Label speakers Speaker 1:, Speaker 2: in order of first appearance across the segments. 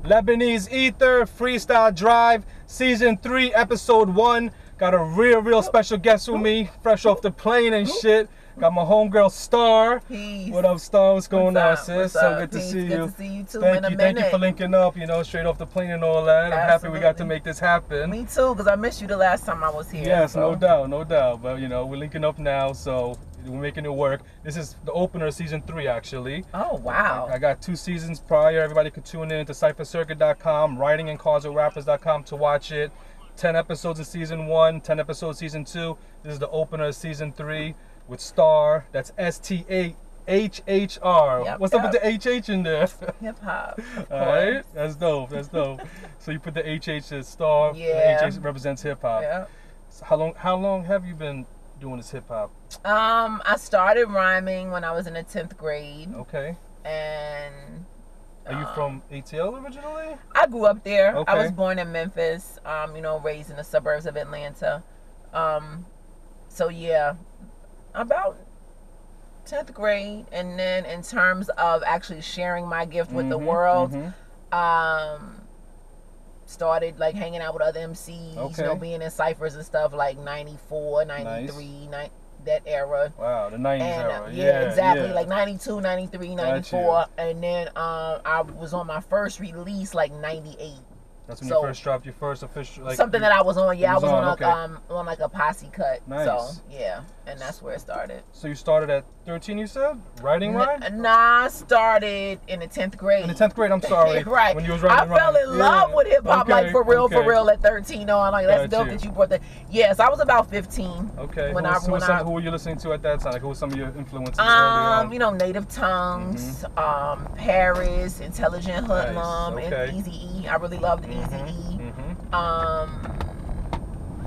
Speaker 1: Lebanese Ether, Freestyle Drive, Season 3, Episode 1. Got a real special guest with me, fresh off the plane and shit. Got my homegirl Star.
Speaker 2: Peace.
Speaker 1: What up, Star? What's going on, sis?
Speaker 2: What's
Speaker 1: So
Speaker 2: up?
Speaker 1: good to
Speaker 2: Peace.
Speaker 1: see you.
Speaker 2: Good to see you too.
Speaker 1: Thank you for linking up, you know, straight off the plane and all that. I'm happy we got to make this happen.
Speaker 2: Me too, because I missed you the last time I was here.
Speaker 1: Yes,
Speaker 2: so.
Speaker 1: no doubt. But, you know, we're linking up now, so we're making it work. This is the opener of Season 3, actually.
Speaker 2: Oh, wow.
Speaker 1: I got 2 seasons prior. Everybody can tune in to StaHHr.com, writingandcausewithrappers.com to watch it. 10 episodes in Season 1, 10 episodes Season 2. This is the opener of Season 3 with Star. That's StaHHr. What's up with the HH in there?
Speaker 2: Hip-hop.
Speaker 1: All right, that's dope. So you put the HH as Star.
Speaker 2: Yeah.
Speaker 1: The HH represents hip-hop.
Speaker 2: Yeah.
Speaker 1: So how long have you been doing this hip-hop?
Speaker 2: I started rhyming when I was in the 10th grade.
Speaker 1: Okay.
Speaker 2: And...
Speaker 1: Are you from ATL originally?
Speaker 2: I grew up there.
Speaker 1: Okay.
Speaker 2: I was born in Memphis, you know, raised in the suburbs of Atlanta. So yeah, about 10th grade. And then in terms of actually sharing my gift with the world, started like hanging out with other MCs, you know, being in ciphers and stuff like 94, 93, that era.
Speaker 1: Wow, the 90s era.
Speaker 2: Yeah, exactly. Like 92, 93, 94. And then I was on my first release like 98.
Speaker 1: That's when you first dropped your first official, like,
Speaker 2: something that I was on. Yeah, I was on
Speaker 1: okay.
Speaker 2: like a posse cut.
Speaker 1: Nice.
Speaker 2: So yeah, and that's where it started.
Speaker 1: So you started at 13, you said? Writing rhyme?
Speaker 2: Nah, I started in the 10th grade.
Speaker 1: In the 10th grade, I'm sorry.
Speaker 2: Right.
Speaker 1: When you was writing
Speaker 2: I fell in love with hip hop, like for real at 13. No, I'm like, that's dope that you brought that. Yes, I was about 15.
Speaker 1: Okay. Who were you listening to at that time? Like, who were some of your influences early on?
Speaker 2: You know, Native Tongues, Paris, Intelligent Hoodlum, and Eazy-E. I really loved Eazy-E.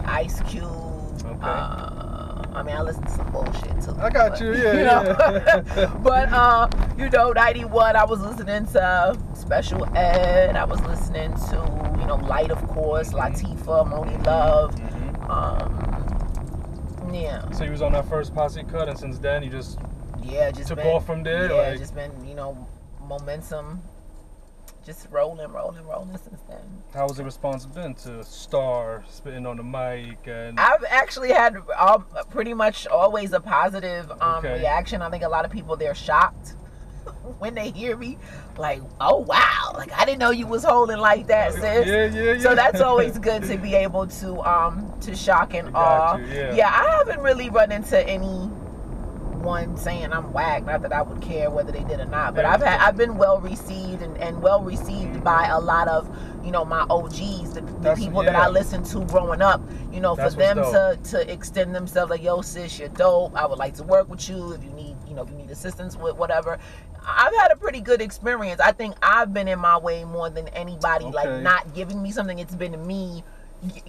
Speaker 2: Ice Cube. I mean, I listen to some bullshit too.
Speaker 1: I got you, yeah.
Speaker 2: But you know, 91, I was listening to Special Ed. I was listening to, you know, Light, of course, Latifah, Moni Love. Yeah.
Speaker 1: So you was on that first posse cut, and since then you just took
Speaker 2: been,
Speaker 1: off from there.
Speaker 2: Yeah,
Speaker 1: like,
Speaker 2: just been, you know, momentum. Just rolling since then.
Speaker 1: How was the response been to Star spitting on the mic? And
Speaker 2: I've actually had pretty much always a positive reaction. I think a lot of people, they're shocked when they hear me, like, oh wow, like I didn't know you was holding like that, sis.
Speaker 1: Yeah.
Speaker 2: So that's always good to be able to shock and awe. Yeah, I haven't really run into anyone saying I'm whack, not that I would care whether they did or not, but I've been well received and well received by a lot of, you know, my OGs, the people that I listened to growing up, you know, for them to extend themselves, like, yo sis, you're dope, I would like to work with you if you need, you know, if you need assistance with whatever. I've had a pretty good experience. I think I've been in my way more than anybody, like not giving me something. It's been me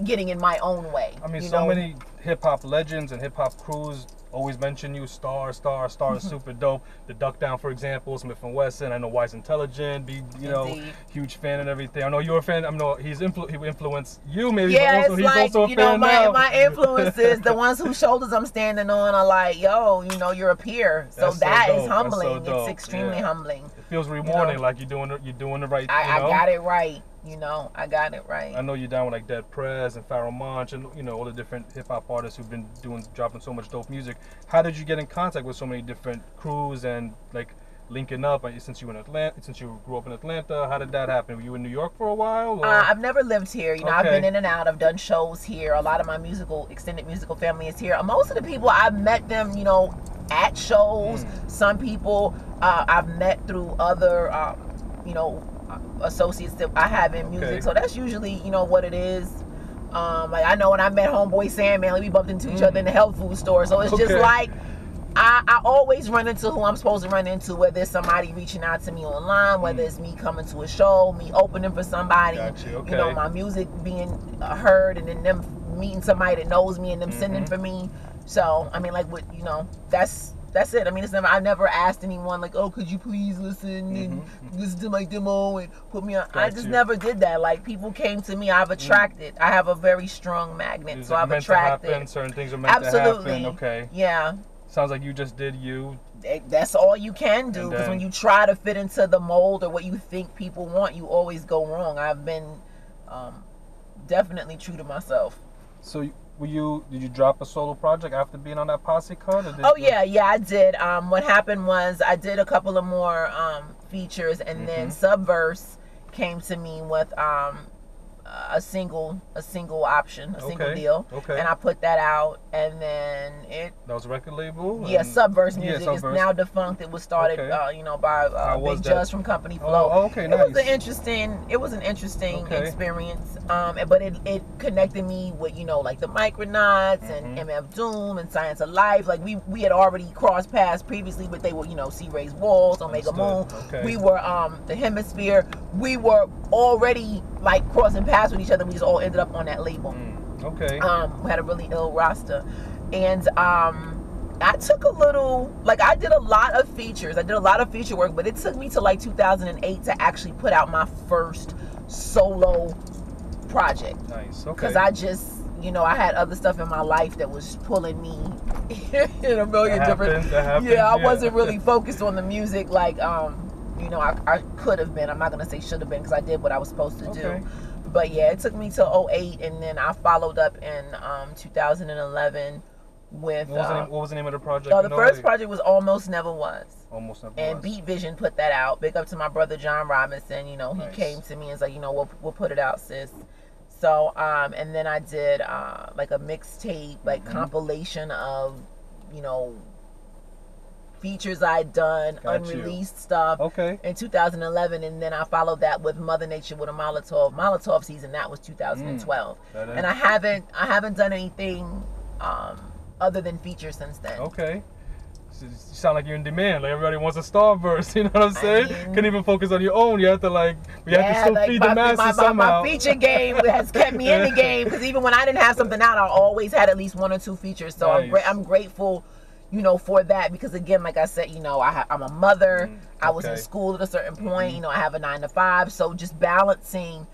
Speaker 2: getting in my own way. I mean,
Speaker 1: so many hip-hop legends and hip-hop crews always mention you. Star is super dope. The Duck Down, for example, Smith & Wesson. I know Wise Intelligent, you know, huge fan and everything. I know you're a fan. I know he influenced you maybe,
Speaker 2: yeah,
Speaker 1: but also, he's also a fan
Speaker 2: now.
Speaker 1: now.
Speaker 2: My influences, the ones whose shoulders I'm standing on, are like, yo, you know, you're a peer. So that is humbling. It's extremely humbling.
Speaker 1: It feels rewarding, like you're doing the right thing.
Speaker 2: I got it right. You know, I got it right.
Speaker 1: I know you're down with like Dead Prez and Pharoah Monch and, you know, all the different hip hop artists who've been dropping so much dope music. How did you get in contact with so many different crews and like linking up? Since you grew up in Atlanta, how did that happen? Were you in New York for a while? Or?
Speaker 2: I've never lived here. You know, I've been in and out. I've done shows here. A lot of my extended musical family is here. Most of the people I've met them, you know, at shows. Some people I've met through other, you know, associates that I have in music, so that's usually, you know, what it is. Like I know when I met homeboy Sandman, like we bumped into each other in the health food store, so it's just like I always run into who I'm supposed to run into, whether it's somebody reaching out to me online, whether it's me coming to a show, me opening for somebody, you know, my music being heard, and then them meeting somebody that knows me and them sending for me. So I mean, like, what, you know, that's it. I mean, I never asked anyone like, oh, could you please listen and listen to my demo and put me on. I just never did that. Like, people came to me. I've attracted. I have a very strong magnet, so I've attracted.
Speaker 1: Certain things are meant to happen.
Speaker 2: Yeah.
Speaker 1: sounds like you just did you.
Speaker 2: That's all you can do, because when you try to fit into the mold or what you think people want, you always go wrong. I've been definitely true to myself.
Speaker 1: So did you drop a solo project after being on that Posse cut?
Speaker 2: Yeah, I did. What happened was I did a couple of more features, and then StaHHr came to me with a single option, a single deal, and I put that out, and then that
Speaker 1: was a record label.
Speaker 2: Yeah, StaHHr Music is now defunct. It was started, by Big Judge from Company Flow.
Speaker 1: Oh, okay, nice.
Speaker 2: It was an interesting experience, but it connected me with like the Micronauts and MF Doom and Science of Life. Like we had already crossed paths previously, but they were C. Ray's Walls, Omega Moon. We were the Hemisphere. We were already like crossing paths with each other. We just all ended up on that label. We had a really ill roster, and I took a little, I did a lot of features. I did a lot of feature work, but it took me to like 2008 to actually put out my first solo project.
Speaker 1: Nice. Okay.
Speaker 2: Because I just, I had other stuff in my life that was pulling me in a million different. I wasn't really focused on the music like I could have been. I'm not gonna say should have been, because I did what I was supposed to do. But yeah, it took me to 2008, and then I followed up in 2011 with
Speaker 1: what was the name of the project?
Speaker 2: The first project was Almost Never Was.
Speaker 1: Almost Never
Speaker 2: And
Speaker 1: Was.
Speaker 2: Beat Vision put that out. Big up to my brother John Robinson. He came to me and was like, we'll put it out, sis. So and then I did like a mixtape, like compilation of features I'd done, unreleased stuff in 2011, and then I followed that with Mother Nature with a Molotov season. That was 2012, and I haven't done anything other than features since then.
Speaker 1: You sound like you're in demand. Like everybody wants a StaHHr. You know what I'm saying? Can't even focus on your own. You have to you have to still feed the masses somehow.
Speaker 2: My feature game has kept me in the game, because even when I didn't have something out, I always had at least 1 or 2 features. So I'm grateful, for that, because again, like I said, I'm a mother. I was in school at a certain point. I have a 9 to 5. So just balancing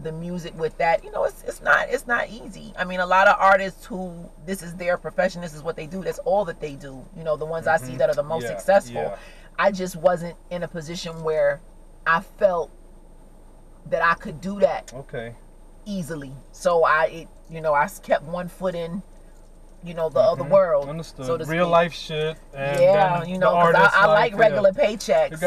Speaker 2: the music with that, it's not easy. I mean, a lot of artists who this is their profession, this is what they do, that's all that they do. The ones I see that are the most successful. I just wasn't in a position where I felt that I could do that easily. So I kept one foot in the other world.
Speaker 1: Understood.
Speaker 2: So to
Speaker 1: real
Speaker 2: speak.
Speaker 1: Life shit. And
Speaker 2: because I like regular paychecks.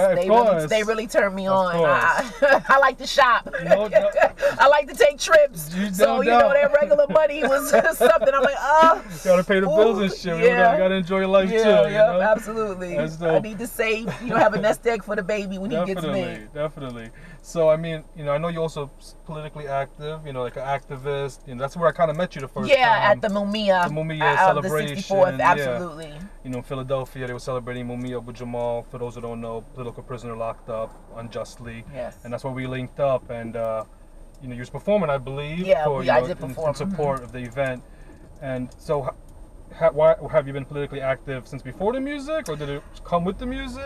Speaker 2: They really turn me on. I like to shop. I like to take trips. That regular money was something. I'm like,
Speaker 1: gotta pay the bills and shit. You gotta enjoy your life too.
Speaker 2: Absolutely. I need to save. Have a nest egg for the baby when he gets big.
Speaker 1: Definitely. So I mean, I know you're also politically active. Like an activist. That's where I kind of met you the first time.
Speaker 2: At the Mumia.
Speaker 1: The Mumia celebration.
Speaker 2: The 64th, absolutely.
Speaker 1: In Philadelphia, they were celebrating Mumia Abu Jamal. For those who don't know, political prisoner locked up unjustly.
Speaker 2: Yes.
Speaker 1: And that's where we linked up, and you was performing, I believe.
Speaker 2: I did perform
Speaker 1: in support of the event. And so, why have you been politically active since before the music, or did it come with the music?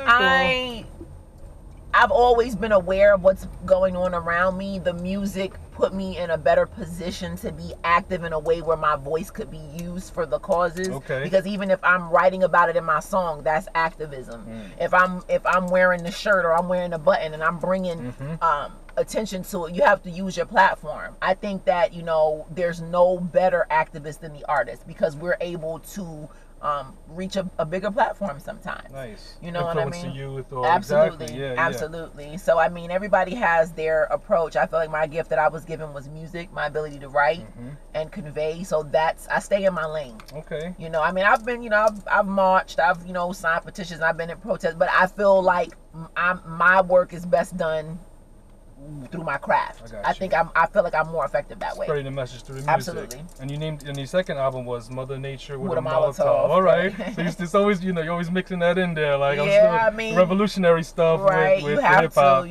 Speaker 2: I've always been aware of what's going on around me. The music put me in a better position to be active in a way where my voice could be used for the causes. Because even if I'm writing about it in my song, that's activism. If I'm wearing the shirt or I'm wearing a button and I'm bringing attention to it, you have to use your platform. I think that there's no better activist than the artist, because we're able to reach a bigger platform sometimes.
Speaker 1: Nice.
Speaker 2: You know what I mean?
Speaker 1: Influence the youth. Or
Speaker 2: Absolutely. Absolutely. So I mean, everybody has their approach. I feel like my gift that I was given was music, my ability to write and convey. So I stay in my lane. I mean, I've been, I've marched, I've, signed petitions, I've been in protests, but I feel like my work is best done through my craft. I feel like I'm more effective that way.
Speaker 1: Spreading the message through the music.
Speaker 2: Absolutely.
Speaker 1: And your second album was Mother Nature with a
Speaker 2: Molotov.
Speaker 1: All right. So it's always, you're always mixing that in there, like revolutionary stuff with
Speaker 2: hip hop.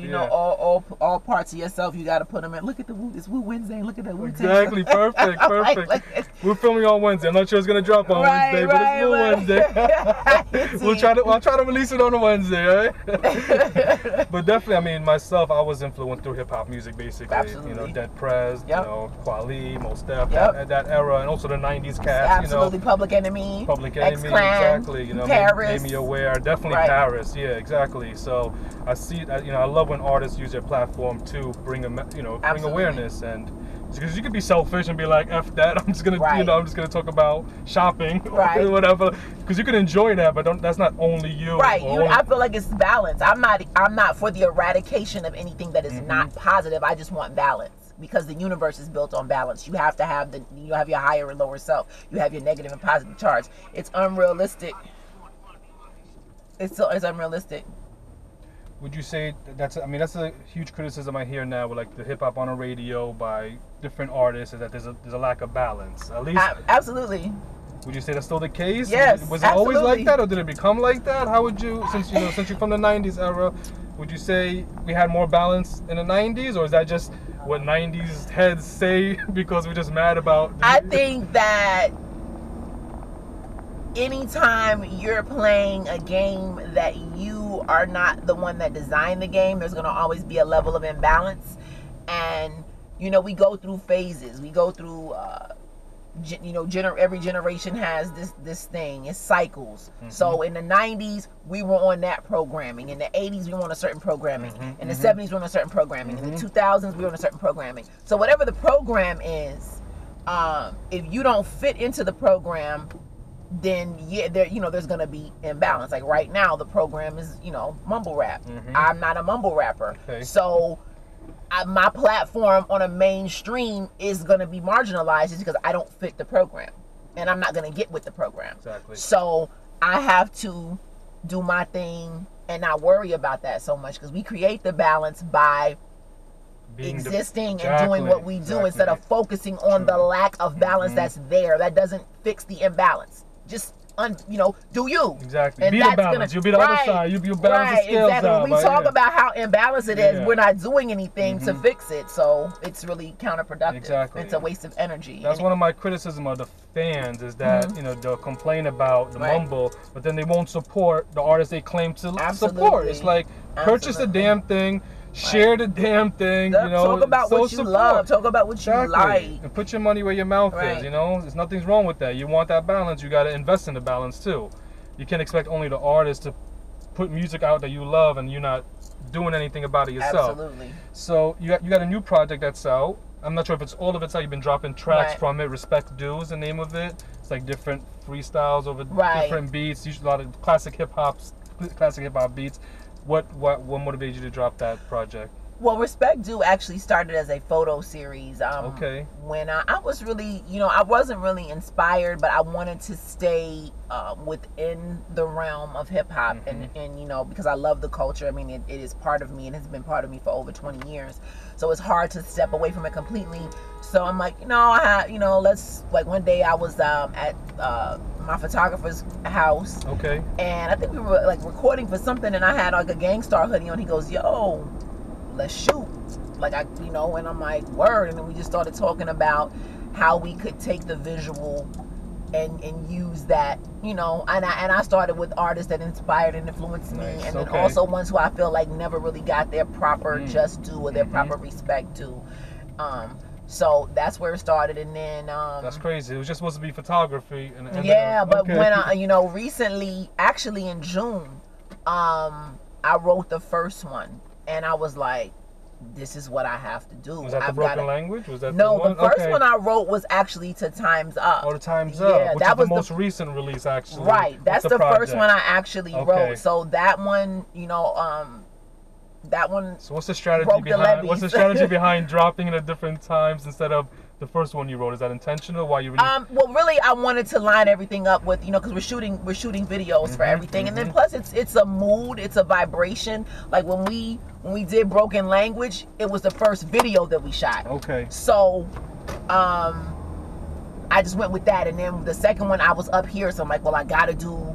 Speaker 1: All
Speaker 2: parts of yourself, you got to put them in. Look at the Woo. It's Woo Wednesday. Look at that Woo.
Speaker 1: Exactly. Perfect. We're filming on Wednesday. I'm not sure it's gonna drop on Wednesday, but it's Woo Wednesday. I'll try to release it on a Wednesday, right? But definitely, I mean, myself, I was influenced through hip hop music, basically.
Speaker 2: Absolutely.
Speaker 1: You know, Dead Prez,
Speaker 2: Yep.
Speaker 1: you know, Kweli, Mos Def,
Speaker 2: Yep.
Speaker 1: that era, and also the '90s cast.
Speaker 2: Absolutely.
Speaker 1: You know,
Speaker 2: Public Enemy.
Speaker 1: Public Enemy,
Speaker 2: X-Clan,
Speaker 1: exactly. You know,
Speaker 2: Paris.
Speaker 1: Made Me Aware, definitely
Speaker 2: Right.
Speaker 1: Paris. Yeah, exactly. So I see, you know, I love when artists use their platform to bring bring
Speaker 2: Absolutely.
Speaker 1: awareness, and because you could be selfish and be like, F that, I'm just gonna,
Speaker 2: Right.
Speaker 1: you know, I'm just gonna talk about shopping,
Speaker 2: Right.
Speaker 1: or whatever, because you can enjoy that, but that's not only you.
Speaker 2: Right.
Speaker 1: or only-
Speaker 2: I feel like it's balance. I'm not for the eradication of anything that is not positive. I just want balance, because the universe is built on balance. You have to have you have your higher and lower self. You have your negative and positive charge. It's unrealistic. It's unrealistic.
Speaker 1: Would you say that's a huge criticism I hear now with like the hip hop on the radio by different artists, is that there's a lack of balance. At least
Speaker 2: Absolutely.
Speaker 1: Would you say that's still the case?
Speaker 2: Yes,
Speaker 1: Was it always
Speaker 2: absolutely.
Speaker 1: like that, or did it become like that? How would you, since you're from the '90s era, would you say we had more balance in the '90s, or is that just what '90s heads say because we're just mad about?
Speaker 2: I think that anytime you're playing a game that you are not the one that designed the game, there's going to always be a level of imbalance. And you know, we go through phases. We go through every generation has this thing. It's cycles. So in the 90s we were on that programming. In the 80s we were on a certain programming. In the 70s we were on a certain programming. In the 2000s we were on a certain programming. So whatever the program is, if you don't fit into the program, then there's gonna be imbalance. Like right now, the program is mumble rap. I'm not a mumble rapper, so my platform on a mainstream is gonna be marginalized just because I don't fit the program, and I'm not gonna get with the program.
Speaker 1: Exactly.
Speaker 2: So I have to do my thing and not worry about that so much, because we create the balance by existing and doing what we do instead of focusing on the lack of balance that's there. That doesn't fix the imbalance. Just do you.
Speaker 1: Exactly.
Speaker 2: And
Speaker 1: be the balance. You'll be the other side. You balance the scales
Speaker 2: exactly.
Speaker 1: out.
Speaker 2: When we talk about how imbalanced it is, we're not doing anything to fix it. So it's really counterproductive. Exactly. It's a waste of energy.
Speaker 1: That's one of my criticism of the fans, is that they'll complain about the mumble, but then they won't support the artists they claim to support. It's like, purchase the damn thing. Share the damn thing,
Speaker 2: Talk about what you love. Talk about what you like.
Speaker 1: And put your money where your mouth is, There's nothing wrong with that. You want that balance, you got to invest in the balance too. You can't expect only the artist to put music out that you love and you're not doing anything about it yourself.
Speaker 2: Absolutely.
Speaker 1: So you got a new project that's out. I'm not sure if it's all of it's out. You've been dropping tracks from it. Respect Due is the name of it. It's like different freestyles over different beats. Usually a lot of classic hip hop beats. What motivated you to drop that project?
Speaker 2: Well, Respect Due actually started as a photo series. When I was really, I wasn't really inspired, but I wanted to stay within the realm of hip hop, and because I love the culture. I mean, it is part of me and has been part of me for over 20 years. So it's hard to step away from it completely. So I'm like, let's, like, one day I was at my photographer's house.
Speaker 1: Okay.
Speaker 2: And I think we were like recording for something, and I had like a Gangstar hoodie on. He goes, "Yo, let's shoot." Like, and I'm like, word. And then we just started talking about how we could take the visual and use that, and I started with artists that inspired and influenced me, and then also ones who I feel like never really got their proper just due or their proper respect due. So that's where it started, and then
Speaker 1: that's crazy. It was just supposed to be photography, and
Speaker 2: but when I recently, actually in June, I wrote the first one, and I was like, this is what I have to do.
Speaker 1: Was that the Broken Language? Was that
Speaker 2: no?
Speaker 1: the
Speaker 2: first one I wrote was actually to Time's Up.
Speaker 1: Oh, to Time's Up, which
Speaker 2: that
Speaker 1: was the most recent release, actually.
Speaker 2: Right, that's the first one I actually wrote. So that one, that one.
Speaker 1: So what's the strategy behind? What's the strategy behind dropping it at different times instead of the first one you wrote? Is that intentional? Why you really?
Speaker 2: Well, really, I wanted to line everything up with, because we're shooting videos for everything, and then plus it's a mood, it's a vibration. Like when we did Broken Language, it was the first video that we shot.
Speaker 1: Okay.
Speaker 2: So, I just went with that, and then the second one I was up here, so I'm like, well, I gotta do,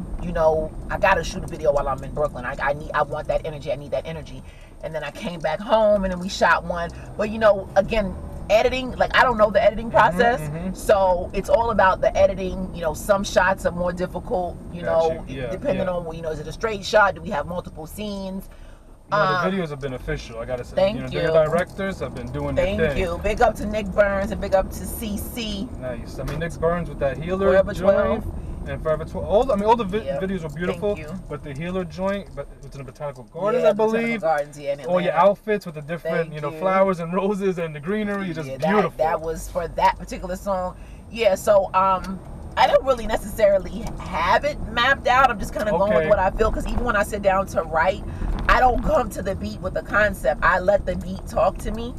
Speaker 2: I gotta shoot a video while I'm in Brooklyn. I want that energy. I need that energy. And then I came back home, and then we shot one. But again, editing, like, I don't know the editing process, so it's all about the editing. Some shots are more difficult, depending on, is it a straight shot? Do we have multiple scenes?
Speaker 1: The videos have been official. I gotta say,
Speaker 2: thank you.
Speaker 1: The directors have been doing their thing.
Speaker 2: Thank you. Big up to Nick Burns and big up to CC.
Speaker 1: Nice. I mean, Nick Burns with that healer
Speaker 2: Forever
Speaker 1: joint
Speaker 2: 12.
Speaker 1: and Forever 12. All the videos were beautiful, but the healer joint, but it's in the Botanical Gardens, I believe.
Speaker 2: Gardens, yeah, in Atlanta.
Speaker 1: All your outfits with the different, flowers and roses and the greenery, just beautiful.
Speaker 2: That was for that particular song. Yeah. So I don't really necessarily have it mapped out. I'm just kind of going with what I feel, because even when I sit down to write, I don't come to the beat with the concept. I let the beat talk to me.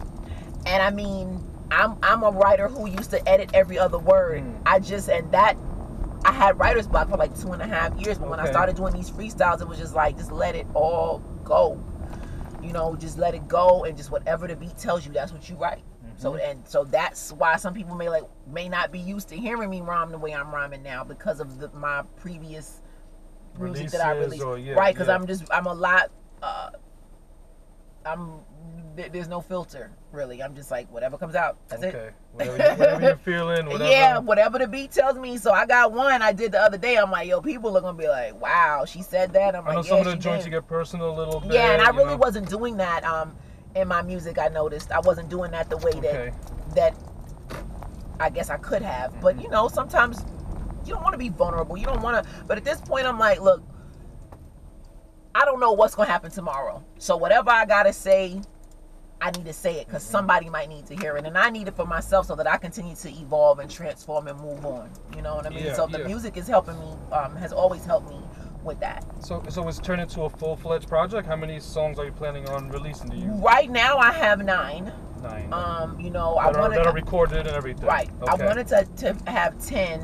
Speaker 2: And I mean, I'm a writer who used to edit every other word. I had writer's block for like 2.5 years, but when I started doing these freestyles, it was just like, just let it all go. Just let it go, and just whatever the beat tells you, that's what you write. So that's why some people may not be used to hearing me rhyme the way I'm rhyming now, because of my previous music that I released. Right, because I'm a lot. There's no filter really. I'm just like, whatever comes out. That's it.
Speaker 1: Whatever you're feeling. Whatever.
Speaker 2: Yeah, whatever the beat tells me. So I got one I did the other day. I'm like, yo, people are gonna be like, wow, she said that. I'm like,
Speaker 1: I know some of the joints you get personal a little bit.
Speaker 2: Yeah, and I really wasn't doing that. In my music, I noticed I wasn't doing that the way that I guess I could have. But sometimes you don't want to be vulnerable. You don't want to. But at this point, I'm like, look, I don't know what's gonna happen tomorrow. So whatever I gotta say, I need to say it, because somebody might need to hear it, and I need it for myself so that I continue to evolve and transform and move on. You know what I mean?
Speaker 1: Yeah,
Speaker 2: so the music is helping me. Has always helped me with that.
Speaker 1: So it's turned into a full-fledged project. How many songs are you planning on releasing to you?
Speaker 2: Right now I have 9.
Speaker 1: 9.
Speaker 2: I wanted
Speaker 1: that are recorded and everything.
Speaker 2: Right. Okay. I wanted to have 10.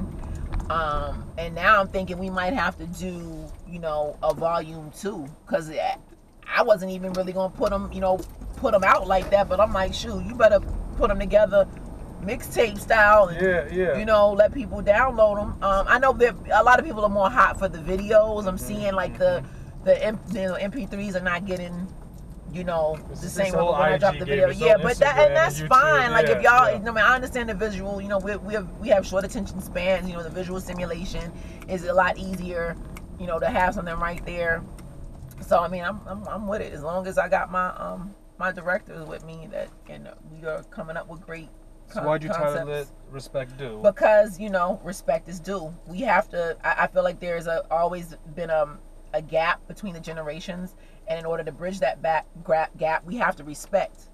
Speaker 2: And now I'm thinking we might have to do, a volume 2, because I wasn't even really gonna put them out like that. But I'm like, shoot, you better put them together mixtape style, and let people download them. I know that a lot of people are more hot for the videos. I'm seeing like the MP3s are not getting the same when I drop the video. Yeah, but that's
Speaker 1: YouTube,
Speaker 2: fine. Like if y'all, I understand the visual. We have short attention spans. The visual stimulation is a lot easier. To have something right there. So I mean, I'm with it, as long as I got my directors with me and we are coming up with great.
Speaker 1: So why'd you title it Respect Due?
Speaker 2: Because, respect is due. We have to, I feel like there's always been a gap between the generations, and in order to bridge that gap, we have to respect.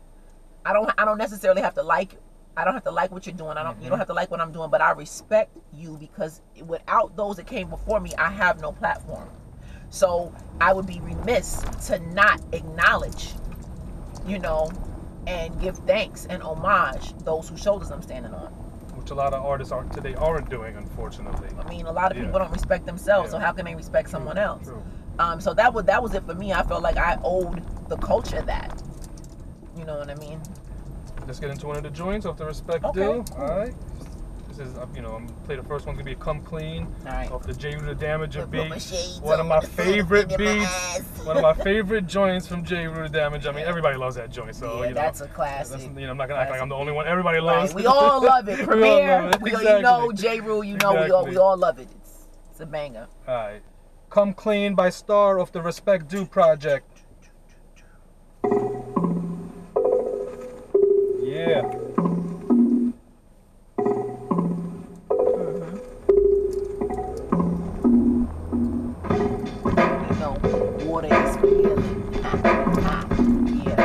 Speaker 2: I don't necessarily have to like, I don't have to like what you're doing. You don't have to like what I'm doing, but I respect you, because without those that came before me, I have no platform. So I would be remiss to not acknowledge, and give thanks and homage those whose shoulders I'm standing on.
Speaker 1: Which a lot of artists aren't doing, unfortunately.
Speaker 2: I mean, a lot of people don't respect themselves, so how can they respect someone else?
Speaker 1: True.
Speaker 2: So that was it for me. I felt like I owed the culture that. You know what I mean?
Speaker 1: Let's get into one of the joints of the Respect Due. All right. This is, I'm gonna play the first one. Gonna be Come Clean off the J. Rue the Damager beat. One of my favorite beats. One of my favorite joints from J. Rue the Damager. I mean, everybody loves that joint. So
Speaker 2: that's a classic.
Speaker 1: I'm not gonna act like I'm the only one. Everybody loves it.
Speaker 2: We all love it. Premier.
Speaker 1: Exactly.
Speaker 2: J. Rue. We all love it. It's a banger.
Speaker 1: All right. Come Clean by StaHHr off the Respect Due project. Yeah.
Speaker 2: Water is for healing. Yeah.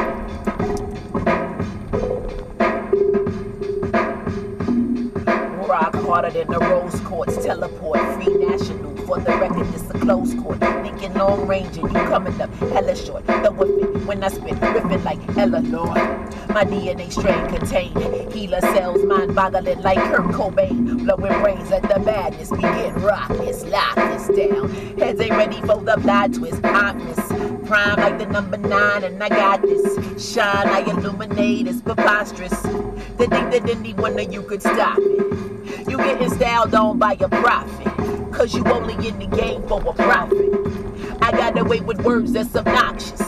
Speaker 2: Rock harder than the rose quartz. Teleport. Free national. For the record, it's a close court. Thinking long range and you coming up hella short. The whipping when I spit, ripping like Ella Lord. My DNA strain contained healer cells, mind boggling like Kurt Cobain. Blowing brains, let the madness begin. Rock this, lock this down. Heads ain't ready for the plot twist. Ominous, prime like the number 9, and I got this. Shine, I illuminate, it's preposterous. To think that any one of you could stop it. You getting styled on by a prophet, cause you only in the game for a profit. I got away with words that's obnoxious.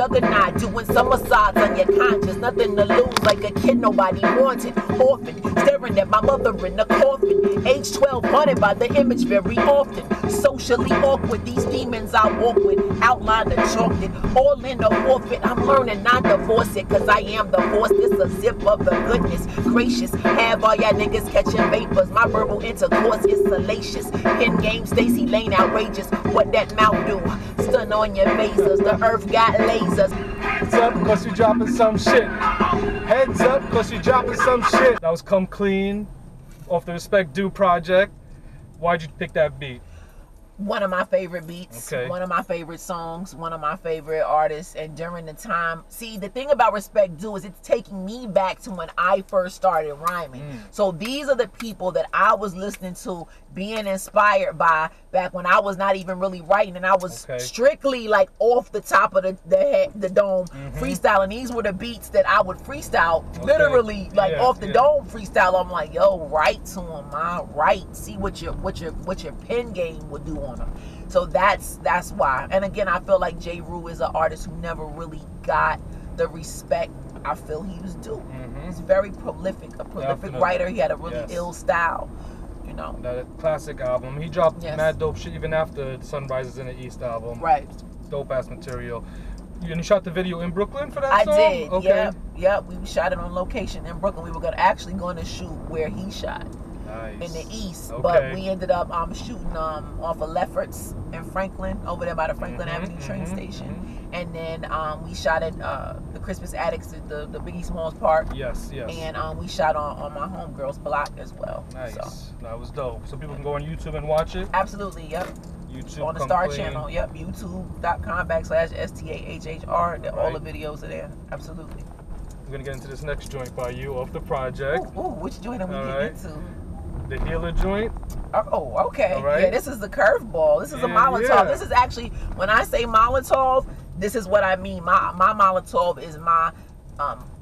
Speaker 2: juggernaut, doing somersaults on your conscience. Nothing to lose, like a kid nobody wanted. Orphan, staring at my mother in the coffin. Age 12, haunted by the image very often. Socially awkward, these demons I walk with. Outline the chalked it, all in a forfeit. I'm learning not to force it, cause I am the force. This a zip of the goodness gracious. Have all y'all niggas catching vapors. My verbal intercourse is salacious. Pin game, Stacy Lane outrageous. What that mouth do? Stun on your phasers. The earth got lasers.
Speaker 1: Heads up, cause you dropping some shit. Heads up, cause you dropping some shit. That was Come Clean off the Respect Due project. Why'd you pick that beat?
Speaker 2: One of my favorite beats, one of my favorite songs, one of my favorite artists. And during the time, see, the thing about Respect Due is it's taking me back to when I first started rhyming. So these are the people that I was listening to, being inspired by back when I was not even really writing, and I was strictly like off the top of the dome freestyling. These were the beats that I would freestyle, literally like off the dome freestyle. I'm like, yo, write to them, write. See what your pen game would do on them. So that's why. And again, I feel like J. Rue is an artist who never really got the respect I feel he was due. He's very prolific, a prolific writer. He had a really ill style. You know, that
Speaker 1: classic album. He dropped mad dope shit even after the Sun Rises in the East album.
Speaker 2: Right.
Speaker 1: Dope ass material. And you shot the video in Brooklyn for that song? I did.
Speaker 2: Okay. Yep. We shot it on location in Brooklyn. We were actually going to shoot where he shot.
Speaker 1: Nice.
Speaker 2: In the East, but we ended up shooting off of Lefferts in Franklin, over there by the Franklin Avenue train station, and then we shot at the Christmas Attics at the Biggie Smalls Park.
Speaker 1: Yes.
Speaker 2: And we shot on my homegirl's block as well.
Speaker 1: Nice. So. That was dope. So people can go on YouTube and watch it.
Speaker 2: Absolutely. Yep.
Speaker 1: YouTube
Speaker 2: on the Star channel. Yep. YouTube.com/StaHHr. All the videos are there. Absolutely.
Speaker 1: We're gonna get into this next joint by you off the project.
Speaker 2: Ooh, which joint are we getting into?
Speaker 1: The Healer joint.
Speaker 2: Oh, okay. Yeah, this is the curveball. This is a Molotov. This is actually, when I say Molotov, this is what I mean. My Molotov is my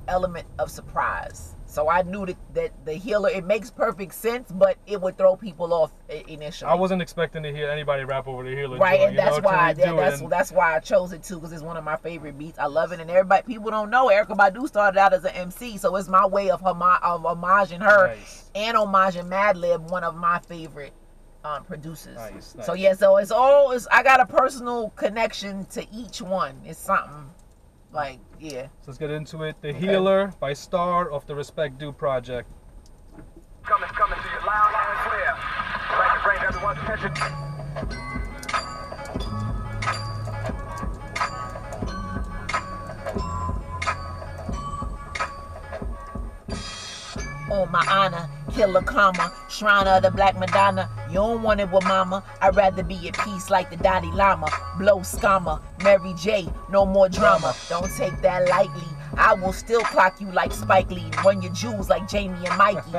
Speaker 2: element of surprise. So I knew that the Healer, it makes perfect sense, but it would throw people off initially.
Speaker 1: I wasn't expecting to hear anybody rap over the Healer
Speaker 2: joint, and
Speaker 1: that's
Speaker 2: why that's why I chose it too, because it's one of my favorite beats. I love it, and people don't know Erykah Badu started out as an MC, so it's my way of homaging her and homaging Madlib, one of my favorite producers. Nice. So yeah, so I got a personal connection to each one. It's something. Like, yeah.
Speaker 1: So let's get into it. The Healer by StaHHr off the Respect Due project.
Speaker 3: Coming to you loud and clear. Like to bring everyone's attention.
Speaker 2: On my honor, killer karma, shrine of the Black Madonna. You don't want it with mama. I'd rather be at peace like the Dalai Lama. Blow scammer, Mary J, no more drama. Don't take that lightly. I will still clock you like Spike Lee. Run your jewels like Jamie and Mikey.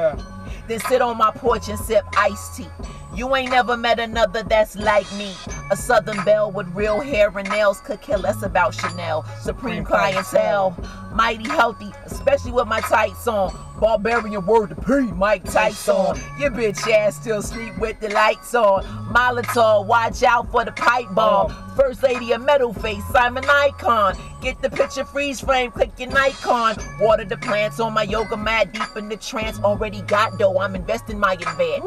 Speaker 2: Then sit on my porch and sip iced tea. You ain't never met another that's like me. A Southern belle with real hair and nails. Could care less about Chanel. Supreme clientele. Mighty healthy, especially with my tights on. Barbarian word to P, Mike Tyson. Your bitch ass still sleep with the lights on. Molotov, watch out for the pipe bomb. First lady of metal face, Simon Icon. Get the picture freeze frame, click your Nikon. Water the plants on my yoga mat, deep in the trance. Already got dough, I'm investing my advance.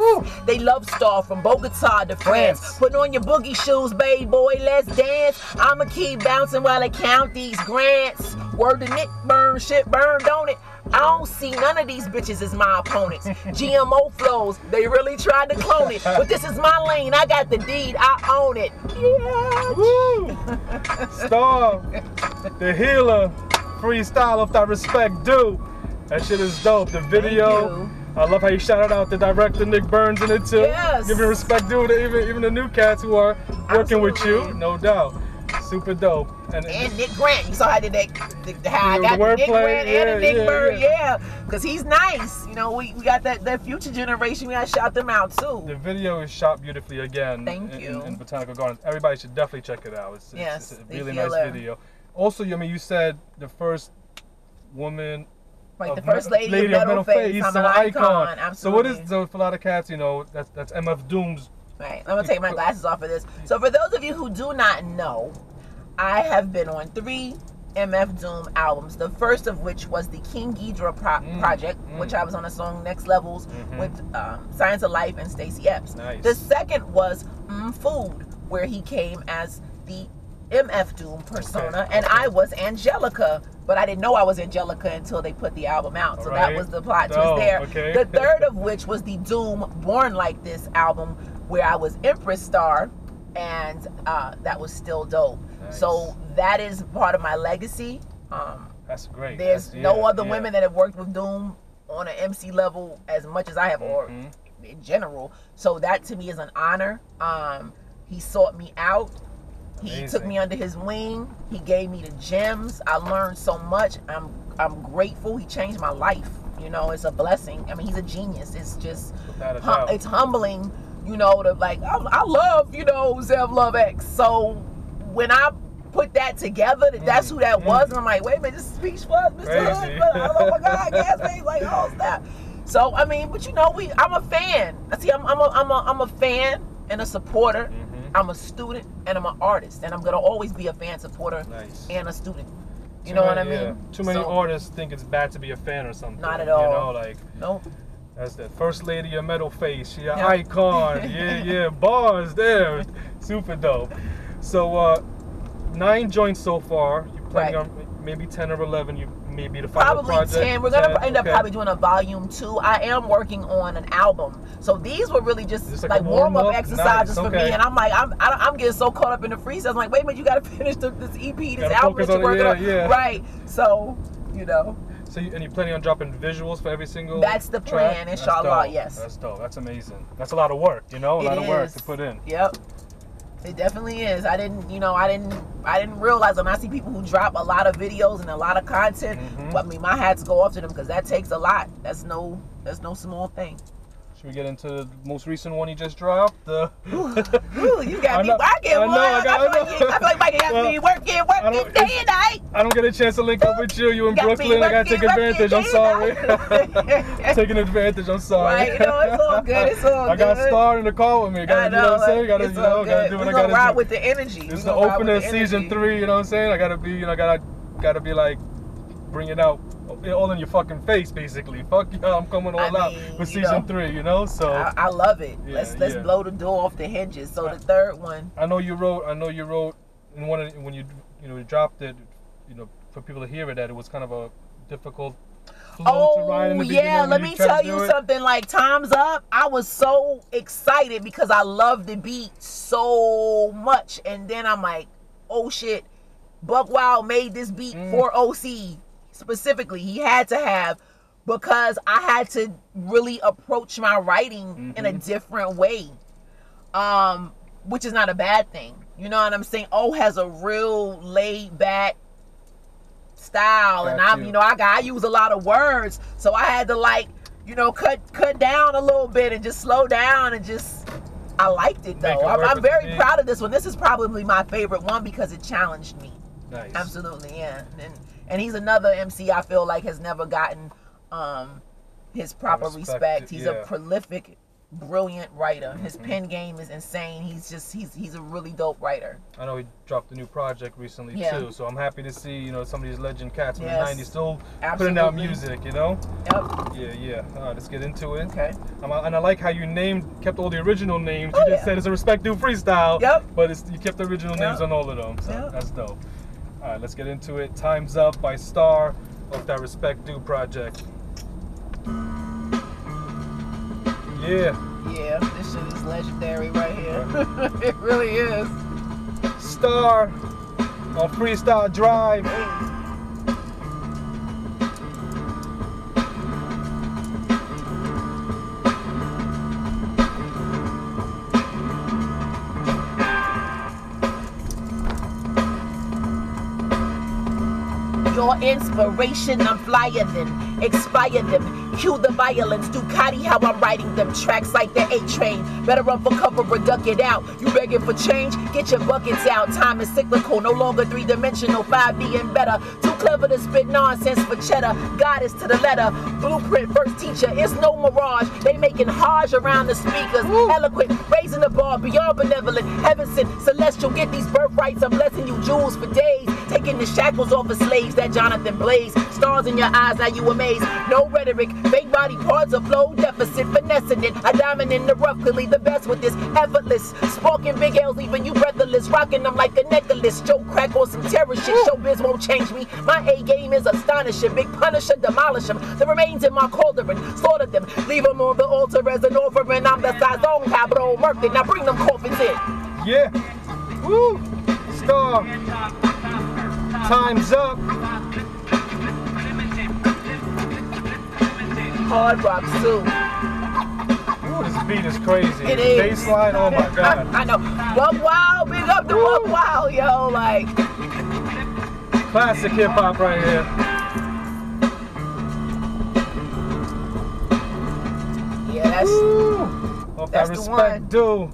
Speaker 2: They love Star from Bogota to France. Put on your boogie shoes, baby boy, let's dance. I'ma keep bouncing while I count these grants. Word to Nick, burn shit, burn, don't it? I don't see none of these bitches as my opponents. GMO flows, they really tried to clone it. But this is my lane, I got the deed, I own it. Yeah.
Speaker 1: Woo! StaHHr, the Healer, freestyle off that Respect Due. That shit is dope. The video, I love how you shouted out the director Nick Burns in it too.
Speaker 2: Yes.
Speaker 1: Giving respect due to even the new cats who are working with you, no doubt. Super dope.
Speaker 2: And Nick Grant, you saw how I got the Nick Grant and the Nick Bird, because he's nice. You know, we got that future generation. We gotta shout them out too.
Speaker 1: The video is shot beautifully again.
Speaker 2: Thank you.
Speaker 1: In Botanical Gardens. Everybody should definitely check it out. It's a really nice video. Also, I mean, you said the first woman.
Speaker 2: Right, the first lady of metal face. I'm an icon. Absolutely.
Speaker 1: So for a lot of cats, you know, that's MF Doom's.
Speaker 2: Right. I'm gonna take my glasses off for this. So for those of you who do not know, I have been on 3 MF Doom albums. The first of which was the King Ghidra project, which I was on a song Next Levels with Science of Life and Stacey Epps.
Speaker 1: Nice.
Speaker 2: The second was Food, where he came as the MF Doom persona, and I was Angelica, but I didn't know I was Angelica until they put the album out. So that was the plot twist there. The third of which was the Doom Born Like This album, where I was Empress Star, and that was still dope.
Speaker 1: Nice.
Speaker 2: So that is part of my legacy.
Speaker 1: That's great.
Speaker 2: There's no other women that have worked with Doom on an MC level as much as I have, or in general. So that to me is an honor. He sought me out. He took me under his wing. He gave me the gems. I learned so much. I'm grateful. He changed my life. You know, it's a blessing. I mean, he's a genius. It's just, it's humbling, you know, to like, I love, you know, Zev Love X. So when I put that together, that's who that was, and I'm like, wait a minute, this speech was Mr. Hood, but oh my God, gas baby, like, oh snap. So I mean, but you know, I'm a fan. See, I'm a fan and a supporter. I'm a student and I'm an artist, and I'm gonna always be a fan, supporter, and a student. You know what I mean?
Speaker 1: Too many artists think it's bad to be a fan or something.
Speaker 2: Not at all.
Speaker 1: You know, like,
Speaker 2: nope.
Speaker 1: That's the First Lady of Metal Face. She an icon. Yeah, bars there. Super dope. So 9 joints so far. You're planning on maybe 10 or 11. You maybe the final
Speaker 2: probably
Speaker 1: project.
Speaker 2: 10. We're gonna end up probably doing a volume 2. I am working on an album. So these were really just like warm-up exercises for me. And I'm like, I'm getting so caught up in the freestyle. I'm like, wait a minute, you gotta finish this EP, this album that you're working on. Right. So, you know.
Speaker 1: So and you're planning on dropping visuals for every single
Speaker 2: That's the plan, inshallah, yes.
Speaker 1: That's dope. That's amazing. That's a lot of work, you know? A lot of work to put in.
Speaker 2: Yep. It definitely is. I didn't realize when I see people who drop a lot of videos and a lot of content. I mean, my hats go off to them because that takes a lot. That's no small thing.
Speaker 1: Should we get into the most recent one you just dropped?
Speaker 2: Ooh, you got me working, boy. I feel like Mikey got me working day and night.
Speaker 1: I don't get a chance to link up with you. You in Brooklyn. I gotta take advantage. I'm sorry. Taking advantage. I'm sorry.
Speaker 2: Right, no, it's all good. It's all good.
Speaker 1: I got StaHHr in the call with me. You know what I'm saying? Gotta do what I gotta do.
Speaker 2: Ride with the energy.
Speaker 1: It's the opener of season 3. You know what I'm saying? I gotta be, gotta be like, bring it out. All in your fucking face, basically. Fuck yeah, I'm coming all out for season 3, you know. So
Speaker 2: I love it. Let's blow the door off the hinges. So the third one.
Speaker 1: I know you wrote in one of, when you dropped it, you know, for people to hear it, that it was kind of a difficult flow to ride in the beginning.
Speaker 2: Let me tell you something. Like Time's Up, I was so excited because I love the beat so much, and then I'm like, oh shit, Buck Wild made this beat for OC. Specifically, he had to have, because I had to really approach my writing in a different way, which is not a bad thing. You know what I'm saying? O has a real laid back style, and I use a lot of words, so I had to cut down a little bit and just slow down and just. I liked it though. I'm very proud of this one. This is probably my favorite one because it challenged me.
Speaker 1: Nice.
Speaker 2: Absolutely, yeah. And he's another MC I feel like has never gotten his proper respect. He's a prolific, brilliant writer. His pen game is insane. He's a really dope writer.
Speaker 1: I know he dropped a new project recently too, so I'm happy to see, you know, some of these legend cats from the 90s still putting out music, you know?
Speaker 2: Yep.
Speaker 1: Yeah. All right, let's get into it.
Speaker 2: Okay.
Speaker 1: And I like how you kept all the original names. You just said it's a Respect Due freestyle.
Speaker 2: Yep.
Speaker 1: But you kept the original names on all of them, so that's dope. All right, let's get into it. Time's Up by StaHHr off that Respect Due project. Yeah.
Speaker 2: Yeah, this shit is legendary right here. It really is.
Speaker 1: StaHHr on Freestyle Drive.
Speaker 2: Your inspiration, I'm flyer than, expire them, cue the violence, Ducati how I'm writing them, tracks like the A-Train, better run for cover or duck it out, you begging for change, get your buckets out, time is cyclical, no longer 3-dimensional, 5D and better, too clever to spit nonsense for cheddar, goddess to the letter, blueprint, first teacher, it's no mirage, they making Hajj around the speakers, eloquent, raising the bar, beyond benevolent, heaven sent, celestial, get these birthrights, I'm blessing you jewels for days, take taking the shackles off of slaves, that Jonathan Blaze. Stars in your eyes, now you amaze. No rhetoric, fake body parts of flow deficit, finessing it. A diamond in the rough, clearly the best with this effortless. Sparking big L's, leaving you breathless. Rocking them like a necklace. Joe crack on some terror shit. Showbiz won't change me. My A game is astonishing. Big Punisher, demolish them. The remains in my cauldron, slaughter them. Leave them on the altar as an offering. I'm the Sazon Cabro Murphy. Now bring them coffins in.
Speaker 1: Yeah. Woo. Star. Time's up.
Speaker 2: Hard rocks too.
Speaker 1: Ooh, this beat is crazy.
Speaker 2: It is.
Speaker 1: Baseline, oh my god.
Speaker 2: I know. Buck Wild, big up to Buck Wild, yo. Like.
Speaker 1: Classic hip hop right here.
Speaker 2: Yeah, that's.
Speaker 1: Hope
Speaker 2: that's
Speaker 1: that
Speaker 2: the
Speaker 1: respect due.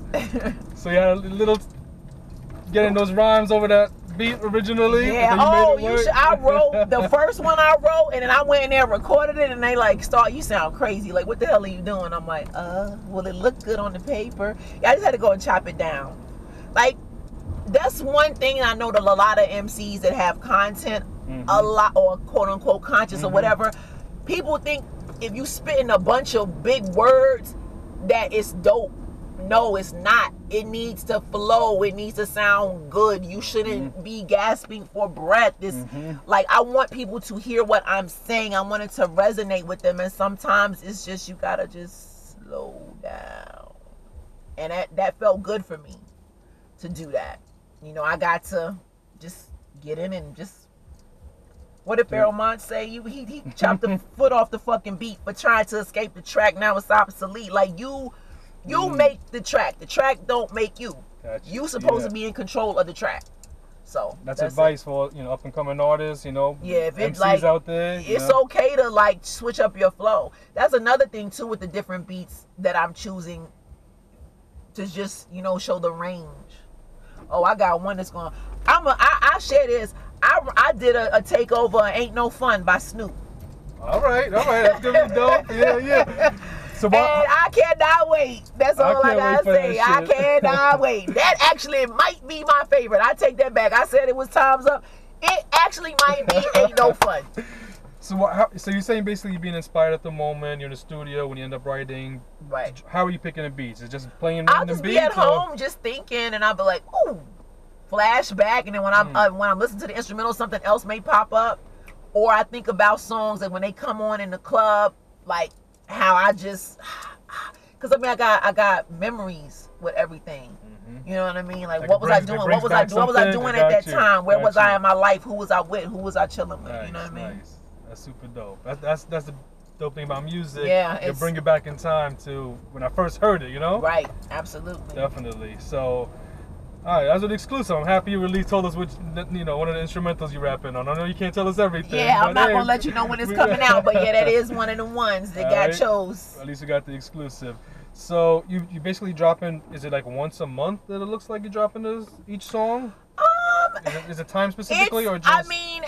Speaker 1: So you had a little getting those rhymes over that beat originally.
Speaker 2: Yeah. Oh, I wrote the first one I wrote, and then I went in there and recorded it, and they like, you sound crazy. Like, what the hell are you doing? I'm like, well, it looked good on the paper. Yeah, I just had to go and chop it down. Like, that's one thing I know that a lot of MCs that have content, a lot, or quote unquote conscious or whatever, people think if you spitting a bunch of big words that it's dope. No, it's not. It needs to flow. It needs to sound good. You shouldn't be gasping for breath. It's like, I want people to hear what I'm saying. I want it to resonate with them. And sometimes it's just, you gotta just slow down. And that felt good for me to do that. You know, I got to just get in and just, what did Pharoah Monch say? He chopped the foot off the fucking beat for trying to escape the track. Now it's obsolete. Like, you make the track. The track don't make you.
Speaker 1: Gotcha.
Speaker 2: You supposed to be in control of the track. So
Speaker 1: that's advice for, you know, up and coming artists, you know.
Speaker 2: Yeah, if it's
Speaker 1: MCs
Speaker 2: like
Speaker 1: out there,
Speaker 2: it's okay to like switch up your flow. That's another thing too with the different beats that I'm choosing to just, you know, show the range. Oh, I got one that's going. I share this. I did a takeover of Ain't No Fun by Snoop.
Speaker 1: All right, that's gonna be dope. Yeah. So
Speaker 2: and I cannot wait. That's all I gotta say. I cannot wait. That actually might be my favorite. I take that back. I said it was Time's Up. It actually might be Ain't No Fun.
Speaker 1: So so you're saying basically you're being inspired at the moment. You're in the studio when you end up writing.
Speaker 2: Right.
Speaker 1: How are you picking the beats? It's just playing
Speaker 2: I'll
Speaker 1: random
Speaker 2: just
Speaker 1: beats?
Speaker 2: be at home just thinking, and I'll be like, ooh, flashback. And then when I'm listening to the instrumental, something else may pop up. Or I think about songs that when they come on in the club, like how I just, because I mean, I got memories with everything. You know what I mean? Like what was I doing? What was I doing at that time? Where was I in my life? Who was I with? Who was I chilling with? You know what I mean?
Speaker 1: Nice. That's super dope. That's the dope thing about music.
Speaker 2: Yeah,
Speaker 1: you bring it back in time to when I first heard it. You know?
Speaker 2: Right. Absolutely.
Speaker 1: Definitely. So, all right, that's an exclusive. I'm happy you told us which, you know, one of the instrumentals you rapping on. I know you can't tell us everything.
Speaker 2: Yeah, I'm not gonna let you know when it's coming out, but yeah, that is one of the ones that got chose.
Speaker 1: At least you got the exclusive. So you basically dropping, is it like once a month that it looks like you're dropping each song? Is it time specifically or just?
Speaker 2: I mean,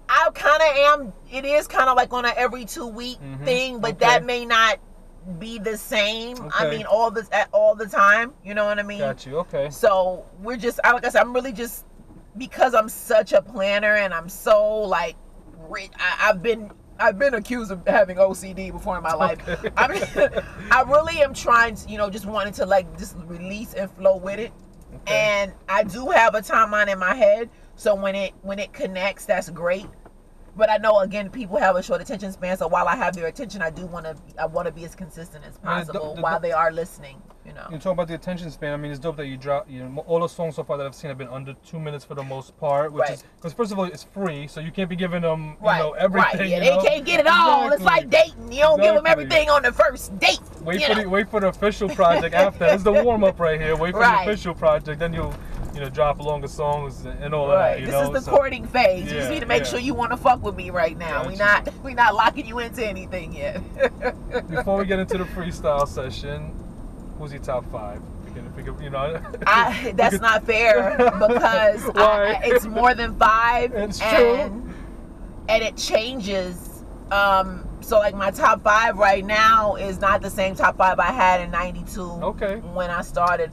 Speaker 2: I kind of am. It is kind of like on an every 2 week thing, but that may not be the same. I mean, all the time. You know what I mean?
Speaker 1: Got you. Okay.
Speaker 2: So we're just, like I said, I'm really just, because I'm such a planner and I'm so like rich. I've been accused of having OCD before in my life. Okay. I mean, I really am trying to, you know, just wanting to like just release and flow with it. Okay. And I do have a timeline in my head, so when it connects, that's great. But I know, again, people have a short attention span, so while I have their attention, I want to be as consistent as possible while they are listening. You know. You
Speaker 1: talk about the attention span. I mean, it's dope that you drop. You know, all the songs so far that I've seen have been under 2 minutes for the most part, which is because first of all, it's free, so you can't be giving them you know everything.
Speaker 2: Right. Yeah, they can't get it all. It's like dating. You don't give them everything on the first date.
Speaker 1: Wait for the official project after. This is the warm up right here. Wait for the official project, then you'll drop longer songs and all that.
Speaker 2: This is the courting phase. You just need to make sure you want to fuck with me right now. We not locking you into anything yet.
Speaker 1: Before we get into the freestyle session, who's your top 5?
Speaker 2: That's not fair because it's more than 5.
Speaker 1: It's true.
Speaker 2: And it changes. So like my top 5 right now is not the same top 5 I had in '92 when I started.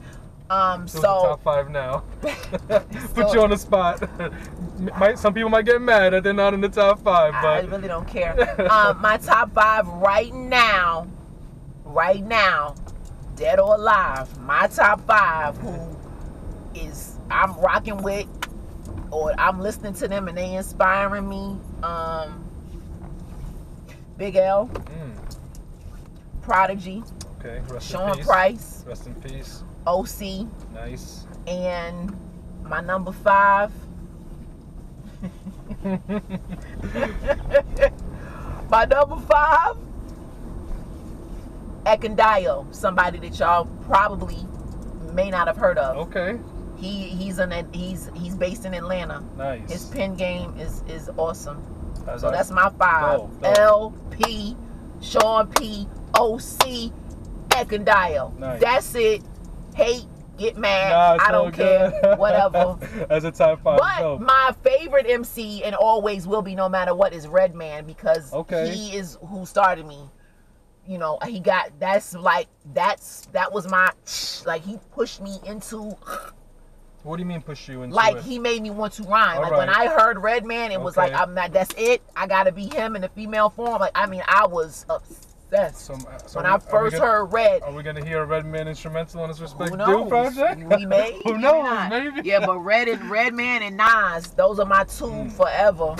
Speaker 1: So top 5 now. Put you on the spot. Some people might get mad that they're not in the top 5, but
Speaker 2: I really don't care. My top 5 right now, dead or alive, my top 5 who is I'm rocking with, or I'm listening to them and they inspiring me. Big L, Prodigy,
Speaker 1: okay,
Speaker 2: Sean Price,
Speaker 1: rest in peace.
Speaker 2: OC,
Speaker 1: nice,
Speaker 2: and my number 5. My number 5, Ekandayo, somebody that y'all probably may not have heard of.
Speaker 1: Okay.
Speaker 2: He's based in Atlanta.
Speaker 1: Nice.
Speaker 2: His pen game is awesome.
Speaker 1: That's
Speaker 2: so
Speaker 1: nice.
Speaker 2: That's my 5.
Speaker 1: Dope.
Speaker 2: LP, Sean P, OC, Ekandayo.
Speaker 1: Nice.
Speaker 2: That's it. Hate, get mad. I don't care. Whatever.
Speaker 1: As a top 5.
Speaker 2: But
Speaker 1: dope.
Speaker 2: my favorite MC and always will be, no matter what, is Redman, because he is who started me. You know, that was my, like, he pushed me into.
Speaker 1: What do you mean push you into
Speaker 2: like
Speaker 1: it?
Speaker 2: He made me want to rhyme. Like
Speaker 1: right.
Speaker 2: when I heard Redman, it was like, that's it. I gotta be him in the female form. Like, I mean, I was obsessed. So when I first heard Red.
Speaker 1: Are we gonna hear a Redman instrumental on this Respect
Speaker 2: Who
Speaker 1: Due
Speaker 2: knows?
Speaker 1: project?
Speaker 2: We may.
Speaker 1: Who knows? Maybe.
Speaker 2: Yeah, but Redman and Nas, those are my 2 forever.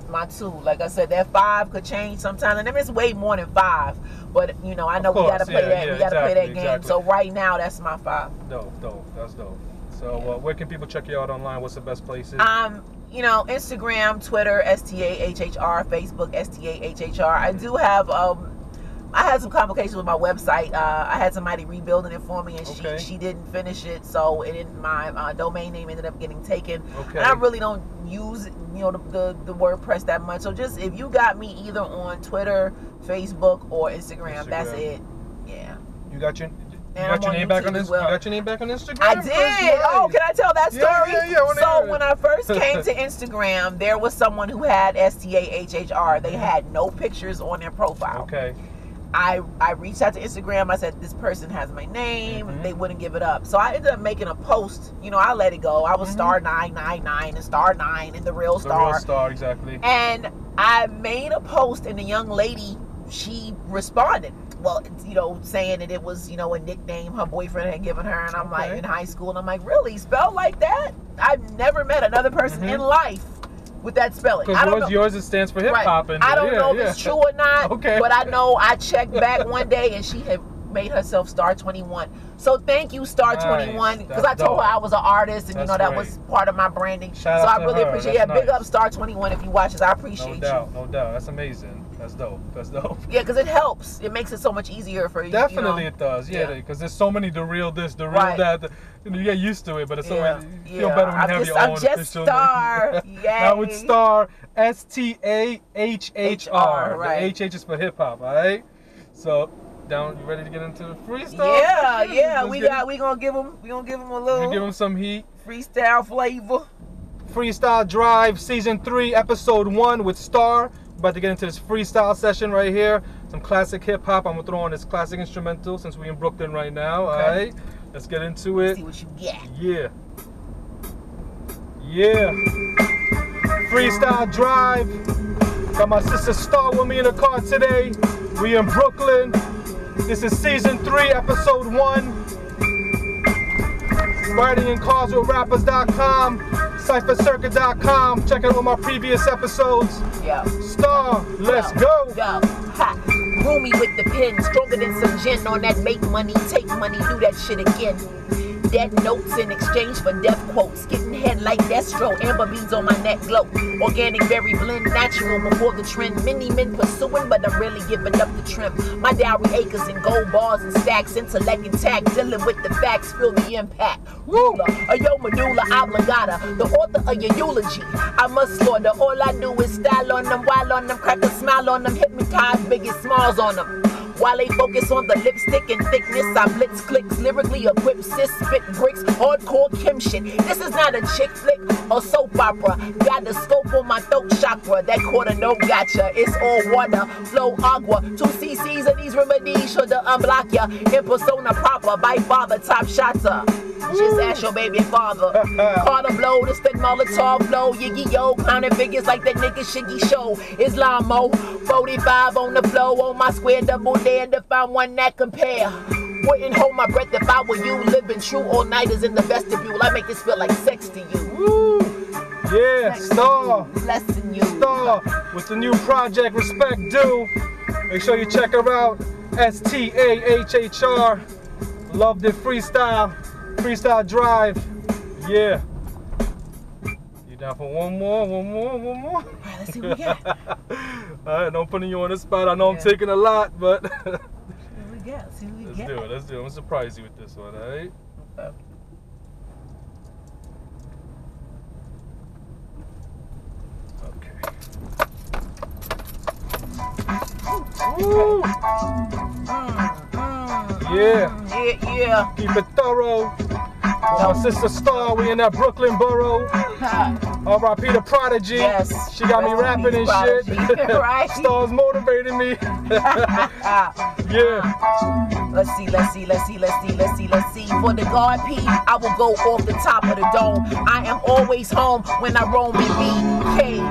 Speaker 2: My 2. Like I said, that 5 could change sometimes, and it's way more than 5. But you know, I know we gotta play that. We gotta play that game.
Speaker 1: Exactly.
Speaker 2: So right now, that's my 5.
Speaker 1: Dope. That's dope. So where can people check you out online? What's the best places?
Speaker 2: You know, Instagram, Twitter, StaHHr, Facebook, StaHHr. I do have I had some complications with my website. I had somebody rebuilding it for me, and she didn't finish it, so my domain name ended up getting taken.
Speaker 1: Okay.
Speaker 2: And I really don't use the WordPress that much. So just if you got me either on Twitter, Facebook, or Instagram. That's it. Yeah.
Speaker 1: You got your name back on this? Well. You got your name back on Instagram?
Speaker 2: I did. Nice. Oh, can I tell that story?
Speaker 1: Yeah.
Speaker 2: So when I first came to Instagram, there was someone who had StaHHr. They had no pictures on their profile.
Speaker 1: Okay.
Speaker 2: I reached out to Instagram. I said, this person has my name. They wouldn't give it up. So I ended up making a post. You know, I let it go. I was star 999 and star 9 and the real star.
Speaker 1: The real star, exactly.
Speaker 2: And I made a post, and the young lady, she responded. Well, you know, saying that it was, you know, a nickname her boyfriend had given her. And I'm like, in high school. And I'm like, really? Spelled like that? I've never met another person in life with that spelling.
Speaker 1: Because yours it stands for hip hop.
Speaker 2: Right. I don't know if it's true or not.
Speaker 1: Okay.
Speaker 2: But I know I checked back one day, and she had made herself Star 21. So thank you, Star 21, because I told her I was an artist, and you know that was part of my branding. So I really appreciate it. Yeah, big up Star 21 if you watch this. I appreciate you.
Speaker 1: No doubt. That's amazing. That's dope.
Speaker 2: Yeah, because it helps. It makes it so much easier for you.
Speaker 1: Definitely it does. Yeah, because there's so many the real this, the real that. You know, you get used to it, but it's so you feel better when you have your own official
Speaker 2: Star.
Speaker 1: name. Now it's Star, StaHHr.
Speaker 2: Right.
Speaker 1: The HH is for hip hop. All right. So. You ready to get into the freestyle?
Speaker 2: Yeah. We gonna give them a little.
Speaker 1: Give them some heat.
Speaker 2: Freestyle flavor.
Speaker 1: Freestyle Drive Season 3, Episode 1 with Star. About to get into this freestyle session right here. Some classic hip hop. I'm gonna throw on this classic instrumental since we're in Brooklyn right now. All right. Let's get into it.
Speaker 2: See what you get.
Speaker 1: Yeah. Freestyle Drive. Got my sister Star with me in the car today. We in Brooklyn. This is Season 3, Episode 1. WritingInCarsWithRappers.com, StaHHr.com. Check out all my previous episodes. Star, let's go.
Speaker 2: Roomy with the pen, stronger than some gin on that make money, take money, do that shit again. Dead notes in exchange for death quotes. Getting head like Destro. Amber beads on my neck glow. Organic berry blend, natural before the trend. Many men pursuing, but I'm really giving up the trim. My dowry acres and gold bars and stacks. Intellect intact, dealing with the facts. Feel the impact. Ruler, a yo medulla oblongata. The author of your eulogy. I must slaughter. All I do is style on them, while on them, crack a smile on them, hypnotize biggest smiles on them. While they focus on the lipstick and thickness, I blitz clicks, lyrically equipped, sis, spit bricks, hardcore Kim shit. This is not a chick flick or soap opera. Got the scope on my throat chakra. That quarter note gotcha. It's all water, flow agua. 2 cc's of these remedies should unblock ya. In persona proper, by father, top shotter. Just ask your baby father. Carter blow, the stick Molotov flow. Yiggy yo, clowning figures like that nigga Shiggy show. Islamo, 45 on the flow. On my square double dare to find one that compare. Wouldn't hold my breath if I were you. Living true all-nighters in the vestibule. I make this feel like sex to you.
Speaker 1: Woo. Yeah, StaHHr.
Speaker 2: Blessing you.
Speaker 1: StaHHr with the new project, Respect Due. Make sure you check her out. StaHHr. Loved it. Freestyle. Freestyle Drive. Yeah. You down for one more?
Speaker 2: All right, let's see what we got.
Speaker 1: Alright, don't put you on the spot. I know I'm taking a lot, but
Speaker 2: See what we got. See what we
Speaker 1: let's
Speaker 2: got.
Speaker 1: do it. Let's do it. I'm gonna surprise you with this one, alright?
Speaker 2: Okay.
Speaker 1: Woo! Yeah.
Speaker 2: Yeah.
Speaker 1: Keep it thorough. My sister StaHHr, we in that Brooklyn borough. R.I.P. the Prodigy.
Speaker 2: Yes.
Speaker 1: She got me rapping and shit.
Speaker 2: Right.
Speaker 1: StaHHr's motivating me. Yeah.
Speaker 2: Let's see. For the guard P, I will go off the top of the dome. I am always home when I roam in BK.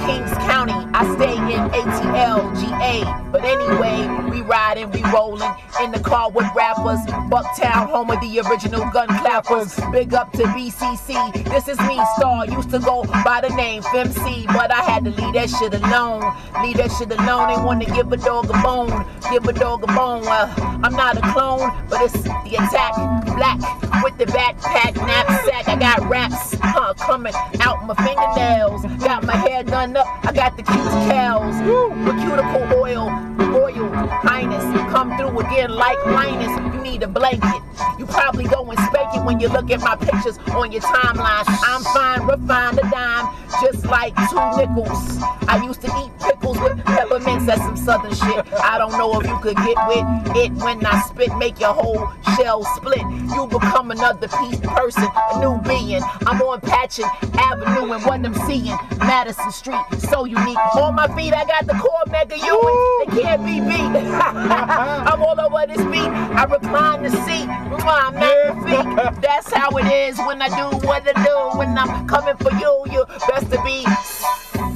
Speaker 2: Kings County, I stay in ATL, GA. But anyway, we riding, we rolling in the car with rappers. Bucktown, home of the original gun clappers. Big up to BCC. This is me, StaHHr. Used to go by the name FemC, but I had to leave that shit alone. They want to give a dog a bone. I'm not a clone, but it's the attack. Black with the backpack, knapsack. I got raps coming out my fingernails. Got my hair done up. I got the cuticles. With cuticle oil, royal highness. Come through again like Linus. You need a blanket. You probably go and spank it when you look at my pictures on your timeline. I'm fine, refined a dime, just like 2 nickels. I used to eat pickles with peppermints. That's some southern shit. I don't know if you could get with it when I spit, make your whole shell split. You become another person, a new being. I'm on Patchen Avenue and what I'm seeing, Madison Street, so unique. On my feet, I got the core mega Ewins. They can't be beat. I'm all over this beat. I recline the seat. I'm magnifique. That's how it is when I do what I do. When I'm coming for you, you best to be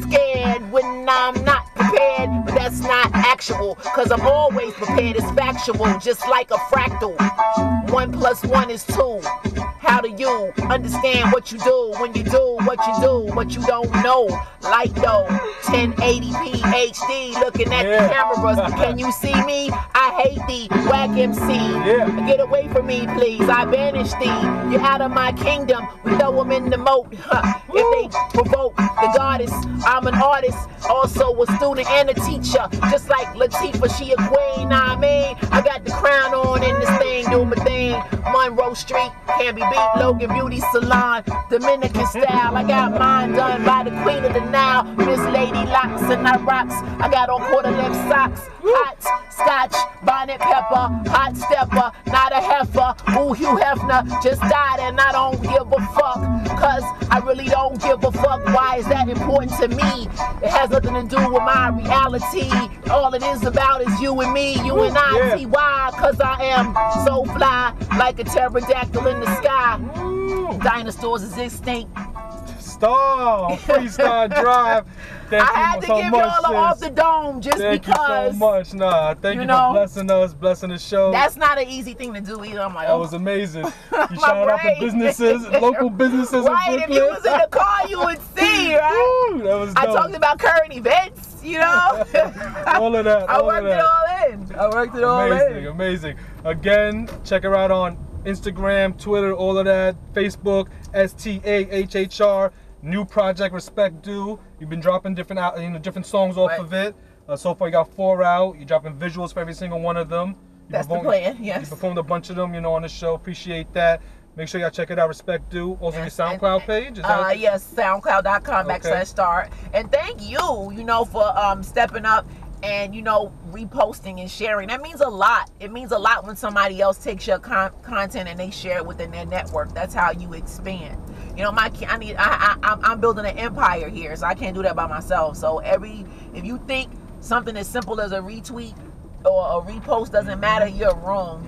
Speaker 2: scared when I'm not prepared. But that's not actual, cause I'm always prepared. It's factual, just like a fractal. 1 + 1 is 2. How do you understand what you do when you do what you don't know? Like though, 1080p HD, looking at the cameras. Can you see me? I hate thee, whack MC. Get away from me, please. I banish thee. You're out of my kingdom. We throw them in the moat. If they provoke the goddess, I'm an artist, also a student and a teacher. Just like Latifah, she a queen. Nah, I mean, I got the crown on in this thing, do my thing. Monroe Street, can't be beat. Logan Beauty Salon, Dominican style. I got mine done by the queen of the Nile, Miss Lady Locks, and I rocks. I got on quarter length socks. Hot scotch, bonnet pepper, hot stepper, not a heifer. Ooh, Hugh Hefner just died and I don't give a fuck. Cause I really don't give a fuck. Why is that important to me? It has nothing to do with my reality. All it is about is you and me, you and I. See why? Cause I am so fly, like a pterodactyl in the sky. Dinosaurs is extinct.
Speaker 1: StaHHr, Freestyle Drive. Thank
Speaker 2: I had to
Speaker 1: so
Speaker 2: give
Speaker 1: much,
Speaker 2: y'all off the dome just
Speaker 1: thank
Speaker 2: because.
Speaker 1: Thank you so much. Nah, thank you for blessing us, blessing the show.
Speaker 2: That's not an easy thing to do either. I'm like,
Speaker 1: that was amazing. You shouted out the businesses, local businesses
Speaker 2: right,
Speaker 1: in Brooklyn.
Speaker 2: If you was in the car, you would see, right?
Speaker 1: Woo, that was dope.
Speaker 2: I talked about current events, you know?
Speaker 1: All of that.
Speaker 2: I worked it all in. I worked it all in.
Speaker 1: Amazing. Again, check her out on Instagram, Twitter, all of that. Facebook, StaHHr. New project, Respect Due. You've been dropping different songs off of it. So far, you got 4 out. You're dropping visuals for every single one of them.
Speaker 2: That's the plan, yes.
Speaker 1: You performed a bunch of them, on the show. Appreciate that. Make sure y'all check it out, Respect Due. Also, your SoundCloud page?
Speaker 2: Yes, soundcloud.com/StaHHr. And thank you, for stepping up and, reposting and sharing. That means a lot. It means a lot when somebody else takes your content and they share it within their network. That's how you expand. I'm building an empire here, so I can't do that by myself. So if you think something as simple as a retweet or a repost doesn't matter, you're wrong.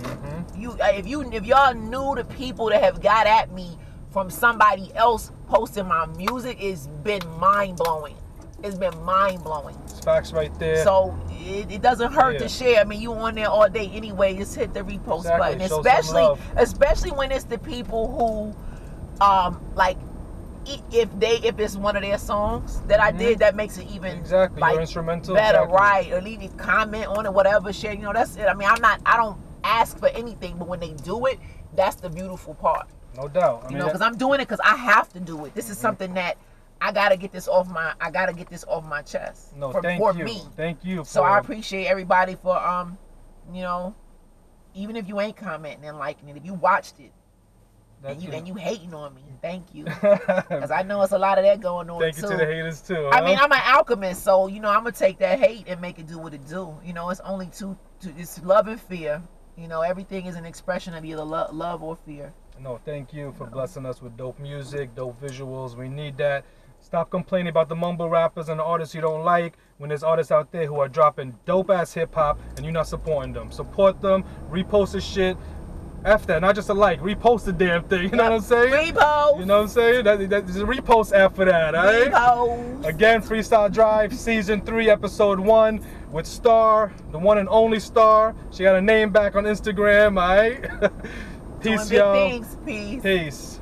Speaker 2: If y'all knew the people that have got at me from somebody else posting my music, it's been mind-blowing. It's been mind-blowing.
Speaker 1: It's facts right there.
Speaker 2: So it doesn't hurt to share. I mean, you on there all day anyway. Just hit the repost button.
Speaker 1: Show some love.
Speaker 2: Especially when it's the people who, like, if it's one of their songs that I did, that makes it even like
Speaker 1: instrumental
Speaker 2: better, right? Or leave a comment on it, whatever, share. You know, that's it. I mean, I don't ask for anything, but when they do it, that's the beautiful part.
Speaker 1: No doubt.
Speaker 2: You know, because I'm doing it because I have to do it. This is something that I gotta get this off my chest.
Speaker 1: No,
Speaker 2: for
Speaker 1: thank
Speaker 2: me.
Speaker 1: Thank you.
Speaker 2: So I appreciate everybody for you know, even if you ain't commenting and liking it, if you watched it and you hating on me, thank you. Because I know it's a lot of that going on.
Speaker 1: Thank you to the haters too.
Speaker 2: I mean, I'm an alchemist, so you know I'm gonna take that hate and make it do what it do. You know, it's only it's love and fear. You know, everything is an expression of either love or fear.
Speaker 1: No, thank you for blessing us with dope music, dope visuals. We need that. Stop complaining about the mumble rappers and the artists you don't like when there's artists out there who are dropping dope-ass hip-hop and you're not supporting them. Support them, repost the shit. F that, not just a like, repost the damn thing, you know what I'm saying? Repost! You know what I'm saying? There's a repost after that, alright? Repost! Again, Freestyle Drive, Season 3, Episode 1, with StaHHr, the one and only StaHHr. She got her name back on Instagram, alright? Peace, y'all. Peace.